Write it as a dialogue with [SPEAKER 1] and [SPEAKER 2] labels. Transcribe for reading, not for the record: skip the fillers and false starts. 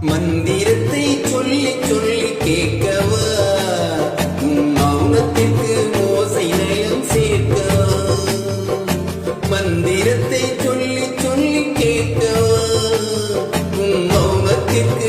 [SPEAKER 1] மந்திரத்தை சொல்லி சொல்லி கேட்கவா, உன் மௌனத்திற்கு ஓசை நயம் சேர்க்கவா. மந்திரத்தை சொல்லி சொல்லி கேட்கவா, உன் மௌனத்திற்கு